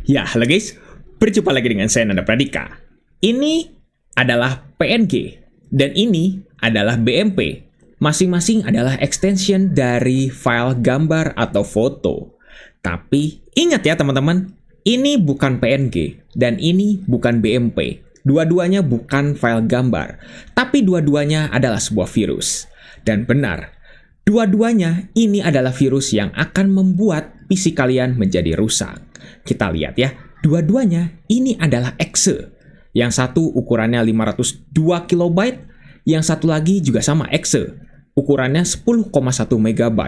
Ya, halo guys, berjumpa lagi dengan saya Nanda Pradika. Ini adalah PNG dan ini adalah BMP. Masing-masing adalah extension dari file gambar atau foto. Tapi ingat ya teman-teman, ini bukan PNG dan ini bukan BMP. Dua-duanya bukan file gambar, tapi dua-duanya adalah sebuah virus. Dan benar, dua-duanya ini adalah virus yang akan membuat PC kalian menjadi rusak. Kita lihat ya, dua-duanya ini adalah exe. Yang satu ukurannya 502 KB, yang satu lagi juga sama exe. Ukurannya 10,1 MB.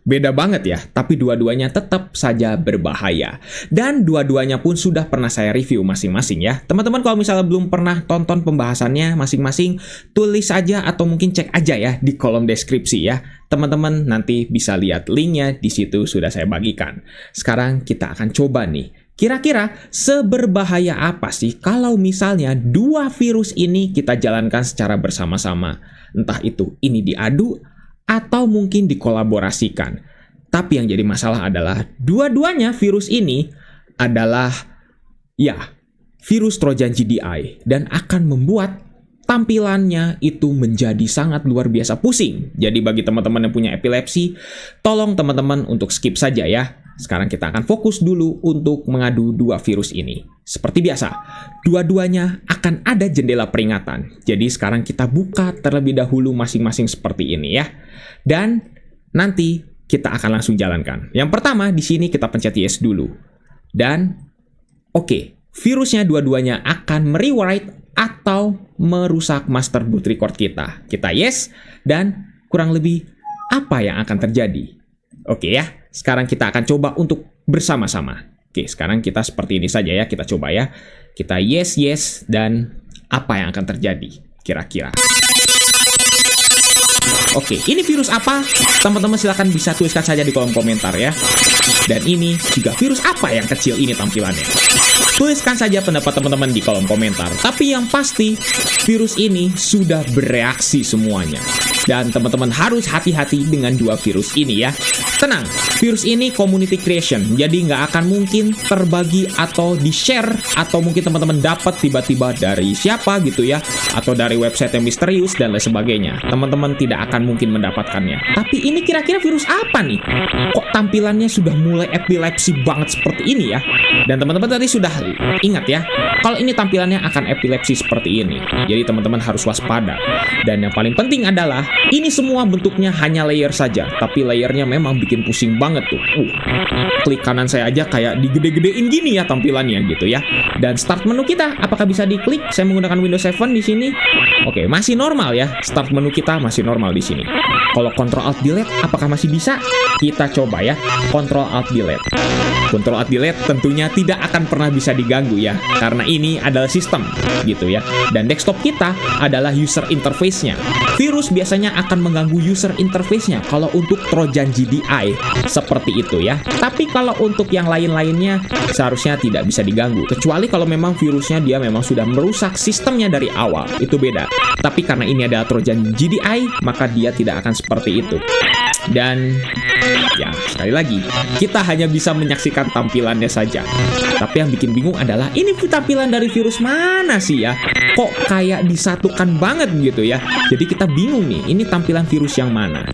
Beda banget ya, tapi dua-duanya tetap saja berbahaya. Dan dua-duanya pun sudah pernah saya review masing-masing ya. Teman-teman kalau misalnya belum pernah tonton pembahasannya masing-masing, tulis aja atau mungkin cek aja ya di kolom deskripsi ya. Teman-teman nanti bisa lihat linknya di situ sudah saya bagikan. Sekarang kita akan coba nih. Kira-kira seberbahaya apa sih kalau misalnya dua virus ini kita jalankan secara bersama-sama? Entah itu ini diadu atau mungkin dikolaborasikan. Tapi yang jadi masalah adalah dua-duanya virus ini adalah ya, virus Trojan GDI dan akan membuat tampilannya itu menjadi sangat luar biasa pusing. Jadi bagi teman-teman yang punya epilepsi, tolong teman-teman untuk skip saja ya. Sekarang kita akan fokus dulu untuk mengadu dua virus ini. Seperti biasa, dua-duanya akan ada jendela peringatan. Jadi sekarang kita buka terlebih dahulu masing-masing seperti ini ya. Dan nanti kita akan langsung jalankan. Yang pertama di sini kita pencet yes dulu. Dan oke, virusnya dua-duanya akan merewrite atau merusak master boot record kita. Kita yes dan kurang lebih apa yang akan terjadi. Oke ya, sekarang kita akan coba untuk bersama-sama. Oke, sekarang kita seperti ini saja ya, kita coba ya. Kita yes dan apa yang akan terjadi kira-kira. Oke, ini virus apa? Teman-teman silahkan bisa tuliskan saja di kolom komentar ya. Dan ini juga virus apa yang kecil ini tampilannya? Tuliskan saja pendapat teman-teman di kolom komentar. Tapi yang pasti, virus ini sudah bereaksi semuanya. Dan teman-teman harus hati-hati dengan dua virus ini ya. Tenang, virus ini community creation, jadi nggak akan mungkin terbagi atau di-share, atau mungkin teman-teman dapat tiba-tiba dari siapa gitu ya, atau dari website yang misterius dan lain sebagainya. Teman-teman tidak akan mungkin mendapatkannya. Tapi ini kira-kira virus apa nih? Kok tampilannya sudah mulai epilepsi banget seperti ini ya? Dan teman-teman tadi sudah ingat ya, kalau ini tampilannya akan epilepsi seperti ini. Jadi teman-teman harus waspada. Dan yang paling penting adalah, ini semua bentuknya hanya layer saja, tapi layernya memang bikin pusing banget tuh. Klik kanan saya aja kayak digede-gedein gini ya tampilannya gitu ya. Dan start menu kita, apakah bisa diklik? Saya menggunakan Windows 7 di sini. Oke, masih normal ya. Start menu kita masih normal di sini. Kalau Ctrl Alt Delete, apakah masih bisa? Kita coba ya. Ctrl Alt Delete. Ctrl Alt Delete tentunya tidak akan pernah bisa diganggu ya, karena ini adalah sistem gitu ya. Dan desktop kita adalah user interface-nya. Virus biasanya akan mengganggu user interface-nya kalau untuk Trojan GDI seperti itu ya. Tapi kalau untuk yang lain-lainnya seharusnya tidak bisa diganggu, kecuali kalau memang virusnya dia memang sudah merusak sistemnya dari awal, itu beda. Tapi karena ini adalah Trojan GDI, maka dia tidak akan seperti itu. Dan ya, sekali lagi, kita hanya bisa menyaksikan tampilannya saja. Tapi yang bikin bingung adalah, ini tampilan dari virus mana sih ya? Kok kayak disatukan banget gitu ya? Jadi kita bingung nih, ini tampilan virus yang mana?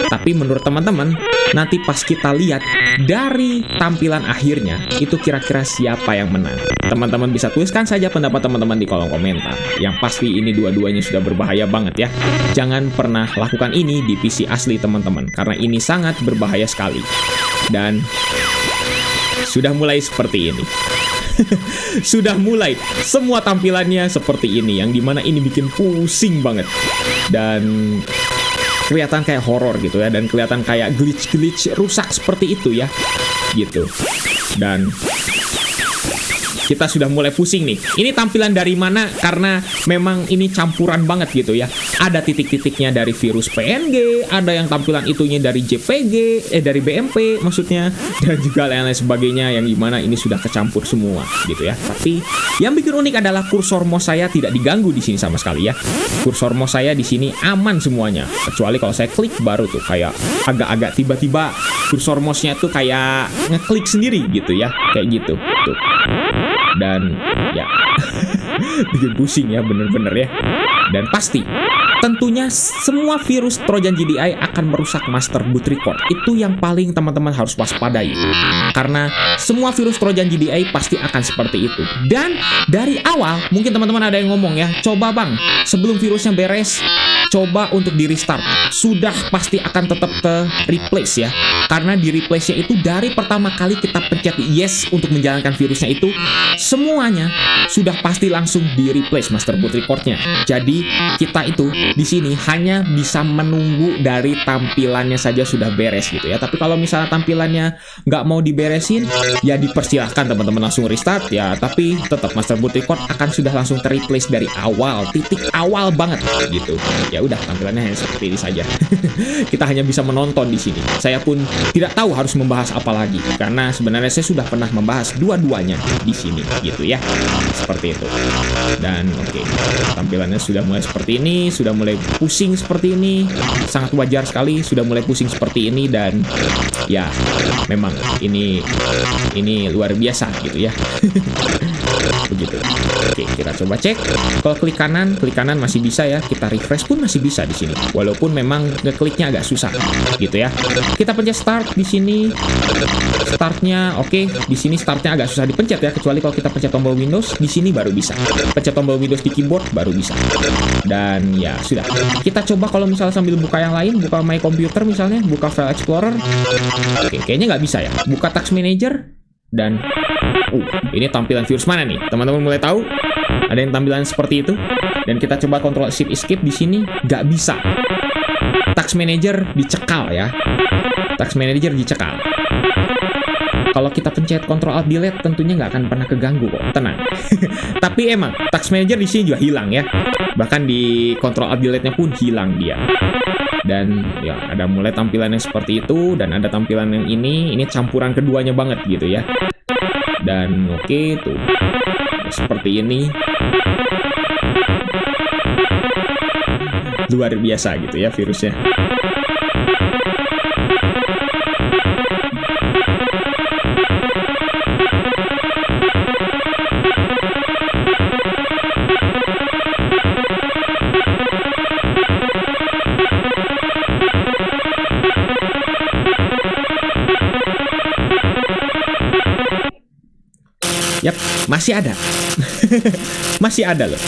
Tapi menurut teman-teman, nanti pas kita lihat dari tampilan akhirnya, itu kira-kira siapa yang menang. Teman-teman bisa tuliskan saja pendapat teman-teman di kolom komentar. Yang pasti ini dua-duanya sudah berbahaya banget ya. Jangan pernah lakukan ini di PC asli teman-teman, karena ini sangat berbahaya sekali. Dan sudah mulai seperti ini. Sudah mulai semua tampilannya seperti ini, yang dimana ini bikin pusing banget. Dan kelihatan kayak horor gitu ya, dan kelihatan kayak glitch rusak seperti itu ya gitu. Dan kita sudah mulai pusing nih. Ini tampilan dari mana? Karena memang ini campuran banget gitu ya. Ada titik-titiknya dari virus PNG, ada yang tampilan itunya dari JPG, dari BMP maksudnya, dan juga lain-lain sebagainya yang gimana ini sudah kecampur semua gitu ya. Tapi yang bikin unik adalah kursor mouse saya tidak diganggu di sini sama sekali ya. Kursor mouse saya di sini aman semuanya. Kecuali kalau saya klik baru tuh kayak agak-agak tiba-tiba kursor mouse-nya tuh kayak ngeklik sendiri gitu ya. Kayak gitu. Tuh. Dan ya bikin pusing ya, bener-bener ya. Dan pasti tentunya semua virus Trojan GDI akan merusak master boot record. Itu yang paling teman-teman harus waspadai. Karena semua virus Trojan GDI pasti akan seperti itu. Dan dari awal, mungkin teman-teman ada yang ngomong ya, coba bang, sebelum virusnya beres, coba untuk di restart. Sudah pasti akan tetap ke replace ya. Karena di replace-nya itu dari pertama kali kita pencet yes untuk menjalankan virusnya itu, semuanya sudah pasti langsung di replace master boot record-nya. Jadi kita itu di sini hanya bisa menunggu dari tampilannya saja sudah beres gitu ya. Tapi kalau misalnya tampilannya nggak mau diberesin, ya dipersilahkan teman-teman langsung restart ya. Tapi tetap master boot record akan sudah langsung ter-replace dari awal, titik awal banget gitu. Ya udah, tampilannya hanya seperti ini saja. Kita hanya bisa menonton di sini. Saya pun tidak tahu harus membahas apa lagi karena sebenarnya saya sudah pernah membahas dua-duanya di sini gitu ya. Seperti itu. Dan oke, tampilannya sudah mulai seperti ini, sudah mulai pusing seperti ini, sangat wajar sekali sudah mulai pusing seperti ini. Dan ya memang ini luar biasa gitu ya. Begitu. Oke, kita coba cek. Kalau klik kanan masih bisa ya. Kita refresh pun masih bisa di sini. Walaupun memang ngekliknya agak susah gitu ya. Kita pencet start di sini. Startnya oke. Di sini startnya agak susah dipencet ya, kecuali kalau kita pencet tombol Windows di sini baru bisa. Pencet tombol Windows di keyboard baru bisa. Dan ya sudah. Kita coba kalau misalnya sambil buka yang lain, buka My Computer misalnya, buka File Explorer. Oke, kayaknya nggak bisa ya. Buka Task Manager dan ini tampilan virus mana nih? Teman-teman mulai tahu? Ada yang tampilan seperti itu. Dan kita coba Ctrl Shift Escape di sini, nggak bisa. Task Manager dicekal ya. Task Manager dicekal. Kalau kita pencet Ctrl Alt Delete tentunya nggak akan pernah keganggu kok, tenang. Tapi emang Task Manager di sini juga hilang ya. Bahkan di Ctrl Alt Delete-nya pun hilang dia. Dan ya ada mulai tampilan yang seperti itu, dan ada tampilan yang ini campuran keduanya banget gitu ya. Dan oke tuh seperti ini, luar biasa gitu ya virusnya. Yap, masih ada. Masih ada loh.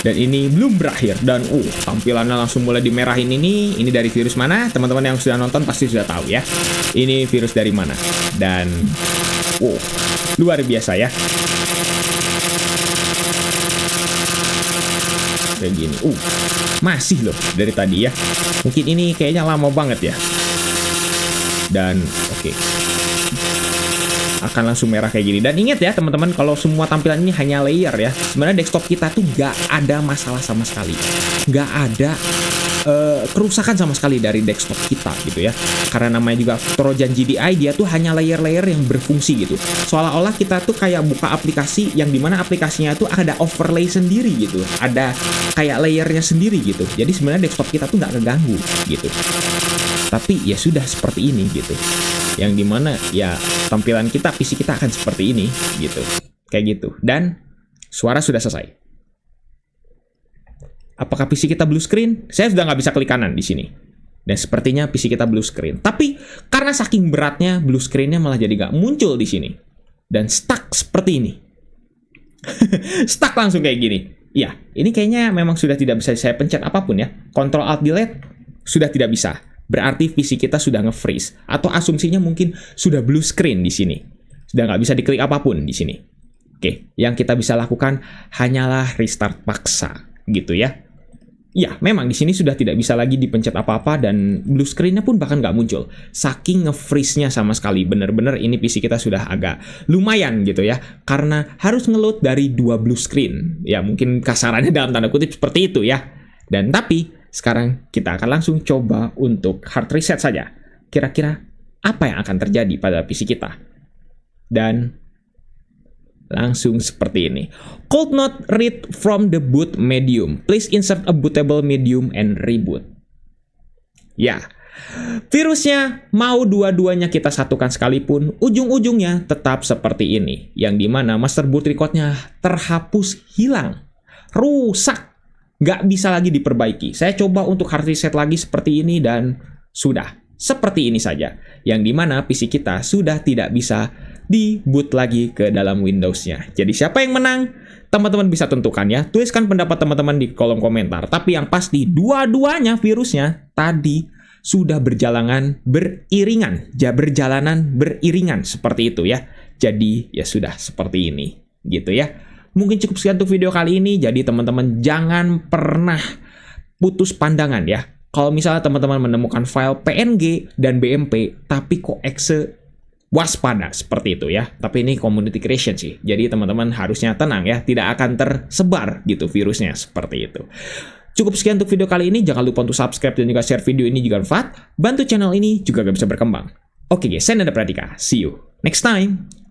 Dan ini belum berakhir. Dan tampilannya langsung mulai dimerahin ini. Ini dari virus mana? Teman-teman yang sudah nonton pasti sudah tahu ya. Ini virus dari mana. Dan luar biasa ya. Kayak gini. Masih loh dari tadi ya. Mungkin ini kayaknya lama banget ya. Dan oke. Akan langsung merah kayak gini. Dan ingat ya teman-teman, kalau semua tampilan ini hanya layer ya, sebenarnya desktop kita tuh nggak ada masalah sama sekali, nggak ada kerusakan sama sekali dari desktop kita gitu ya. Karena namanya juga Trojan GDI, dia tuh hanya layer-layer yang berfungsi gitu. Seolah-olah kita tuh kayak buka aplikasi yang dimana aplikasinya tuh ada overlay sendiri gitu, ada kayak layernya sendiri gitu. Jadi sebenarnya desktop kita tuh nggak keganggu gitu. Tapi ya sudah seperti ini gitu. Yang dimana ya tampilan kita, PC kita akan seperti ini gitu. Kayak gitu. Dan suara sudah selesai. Apakah PC kita blue screen? Saya sudah nggak bisa klik kanan di sini. Dan sepertinya PC kita blue screen. Tapi karena saking beratnya, blue screen-nya malah jadi nggak muncul di sini. Dan stuck seperti ini. Stuck langsung kayak gini. Ya, ini kayaknya memang sudah tidak bisa saya pencet apapun ya. Ctrl Alt Delete sudah tidak bisa. Berarti PC kita sudah nge-freeze. Atau asumsinya mungkin sudah blue screen di sini. Sudah nggak bisa diklik apapun di sini. Oke, yang kita bisa lakukan hanyalah restart paksa gitu ya. Ya, memang di sini sudah tidak bisa lagi dipencet apa-apa dan blue screen-nya pun bahkan nggak muncul. Saking nge-freeze-nya sama sekali. Bener-bener ini PC kita sudah agak lumayan gitu ya. Karena harus ngeload dari 2 blue screen. Ya, mungkin kasarannya dalam tanda kutip seperti itu ya. Dan tapi sekarang kita akan langsung coba untuk hard reset saja. Kira-kira apa yang akan terjadi pada PC kita? Dan langsung seperti ini. Could not read from the boot medium. Please insert a bootable medium and reboot. Ya, Virusnya mau dua-duanya kita satukan sekalipun, ujung-ujungnya tetap seperti ini. Yang dimana master boot record-nya terhapus, hilang, rusak, nggak bisa lagi diperbaiki. Saya coba untuk hard reset lagi seperti ini dan sudah seperti ini saja. Yang dimana PC kita sudah tidak bisa di-boot lagi ke dalam Windows-nya. Jadi siapa yang menang? Teman-teman bisa tentukan ya. Tuliskan pendapat teman-teman di kolom komentar. Tapi yang pasti dua-duanya virusnya tadi sudah berjalanan beriringan. Berjalanan beriringan seperti itu ya. Jadi ya sudah seperti ini gitu ya. Mungkin cukup sekian untuk video kali ini. Jadi teman-teman jangan pernah putus pandangan ya. Kalau misalnya teman-teman menemukan file PNG dan BMP tapi kok exe, waspada seperti itu ya. Tapi ini community creation sih. Jadi teman-teman harusnya tenang ya. Tidak akan tersebar gitu virusnya seperti itu. Cukup sekian untuk video kali ini. Jangan lupa untuk subscribe dan juga share video ini jika bermanfaat. Bantu channel ini juga bisa berkembang. Oke guys, saya Nanda Pradika. See you next time.